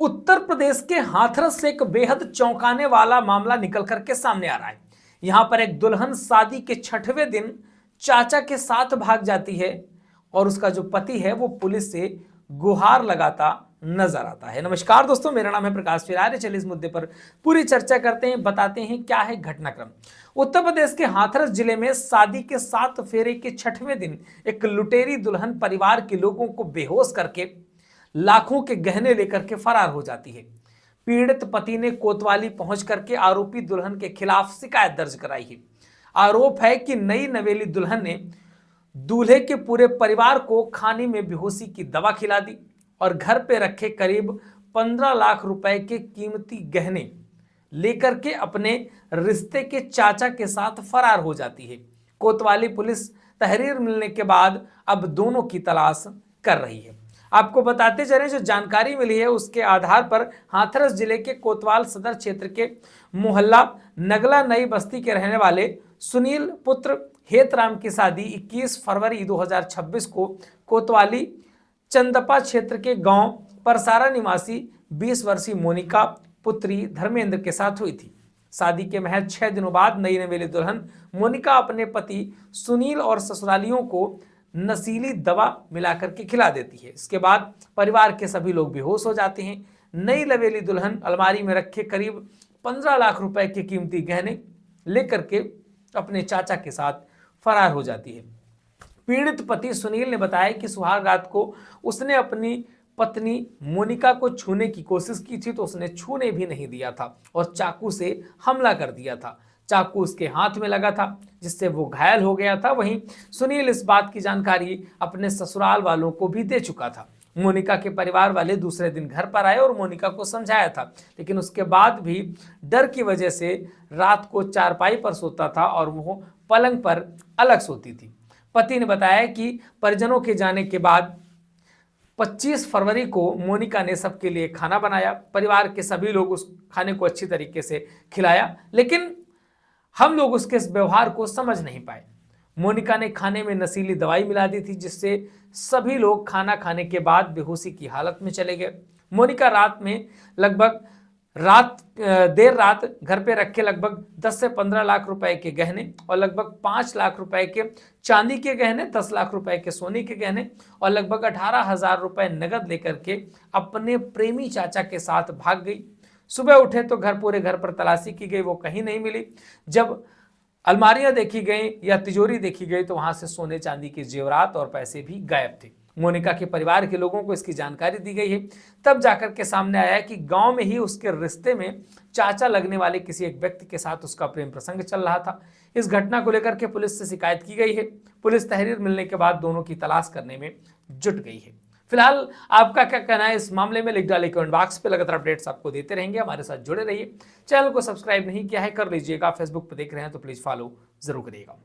उत्तर प्रदेश के हाथरस से एक बेहद चौंकाने वाला मामला निकल करके सामने आ रहा है। यहां पर एक दुल्हन शादी के 6वें दिन चाचा के साथ भाग जाती है और उसका जो पति है वो पुलिस से गुहार लगाता नजर आता है। नमस्कार दोस्तों, मेरा नाम है प्रकाश फिरारे। चलिए इस मुद्दे पर पूरी चर्चा करते हैं, बताते हैं क्या है घटनाक्रम। उत्तर प्रदेश के हाथरस जिले में शादी के 7 फेरे के 6वें दिन एक लुटेरी दुल्हन परिवार के लोगों को बेहोश करके लाखों के गहने लेकर के फरार हो जाती है। पीड़ित पति ने कोतवाली पहुंच करके आरोपी दुल्हन के खिलाफ शिकायत दर्ज कराई है। आरोप है कि नई नवेली दुल्हन ने दूल्हे के पूरे परिवार को खाने में बेहोशी की दवा खिला दी और घर पे रखे करीब 15 लाख रुपए के कीमती गहने लेकर के अपने रिश्ते के चाचा के साथ फरार हो जाती है। कोतवाली पुलिस तहरीर मिलने के बाद अब दोनों की तलाश कर रही है। आपको बताते चलें, जो जानकारी मिली है उसके आधार पर हाथरस जिले के कोतवाल सदर क्षेत्र के मोहल्ला नगला नई बस्ती के रहने वाले सुनील पुत्र हेतराम की शादी 21 फरवरी 2026 को कोतवाली चंदपा क्षेत्र के गांव परसारा निवासी 20 वर्षीय मोनिका पुत्री धर्मेंद्र के साथ हुई थी। शादी के महज 6 दिनों बाद नई नवेली दुल्हन मोनिका अपने पति सुनील और ससुरालियों को नशीली दवा मिलाकर के खिला देती है। इसके बाद परिवार के सभी लोग बेहोश हो जाते हैं। नई नवेली दुल्हन अलमारी में रखे करीब 15 लाख रुपए के कीमती गहने लेकर के अपने चाचा के साथ फरार हो जाती है। पीड़ित पति सुनील ने बताया कि सुहाग रात को उसने अपनी पत्नी मोनिका को छूने की कोशिश की थी तो उसने छूने भी नहीं दिया था और चाकू से हमला कर दिया था। चाकू उसके हाथ में लगा था जिससे वो घायल हो गया था। वहीं सुनील इस बात की जानकारी अपने ससुराल वालों को भी दे चुका था। मोनिका के परिवार वाले दूसरे दिन घर पर आए और मोनिका को समझाया था, लेकिन उसके बाद भी डर की वजह से रात को चारपाई पर सोता था और वो पलंग पर अलग सोती थी। पति ने बताया कि परिजनों के जाने के बाद 25 फरवरी को मोनिका ने सबके लिए खाना बनाया। परिवार के सभी लोग उस खाने को अच्छी तरीके से खिलाया, लेकिन हम लोग उसके इस व्यवहार को समझ नहीं पाए। मोनिका ने खाने में नशीली दवाई मिला दी थी जिससे सभी लोग खाना खाने के बाद बेहोशी की हालत में चले गए। मोनिका देर रात घर पे रखे लगभग 10 से 15 लाख रुपए के गहने और लगभग 5 लाख रुपए के चांदी के गहने, 10 लाख रुपए के सोने के गहने और लगभग 18,000 रुपए नगद लेकर के अपने प्रेमी चाचा के साथ भाग गई। सुबह उठे तो पूरे घर पर तलाशी की गई, वो कहीं नहीं मिली। जब अलमारियां देखी गई या तिजोरी देखी गई तो वहां से सोने चांदी के जेवरात और पैसे भी गायब थे। मोनिका के परिवार के लोगों को इसकी जानकारी दी गई है। तब जाकर के सामने आया कि गांव में ही उसके रिश्ते में चाचा लगने वाले किसी एक व्यक्ति के साथ उसका प्रेम प्रसंग चल रहा था। इस घटना को लेकर के पुलिस से शिकायत की गई है। पुलिस तहरीर मिलने के बाद दोनों की तलाश करने में जुट गई है। फिलहाल आपका क्या कहना है इस मामले में, लिख डालिए कमेंट बॉक्स पे। लगातार अपडेट्स आपको देते रहेंगे, हमारे साथ जुड़े रहिए। चैनल को सब्सक्राइब नहीं किया है कर लीजिएगा। फेसबुक पे देख रहे हैं तो प्लीज फॉलो जरूर करिएगा।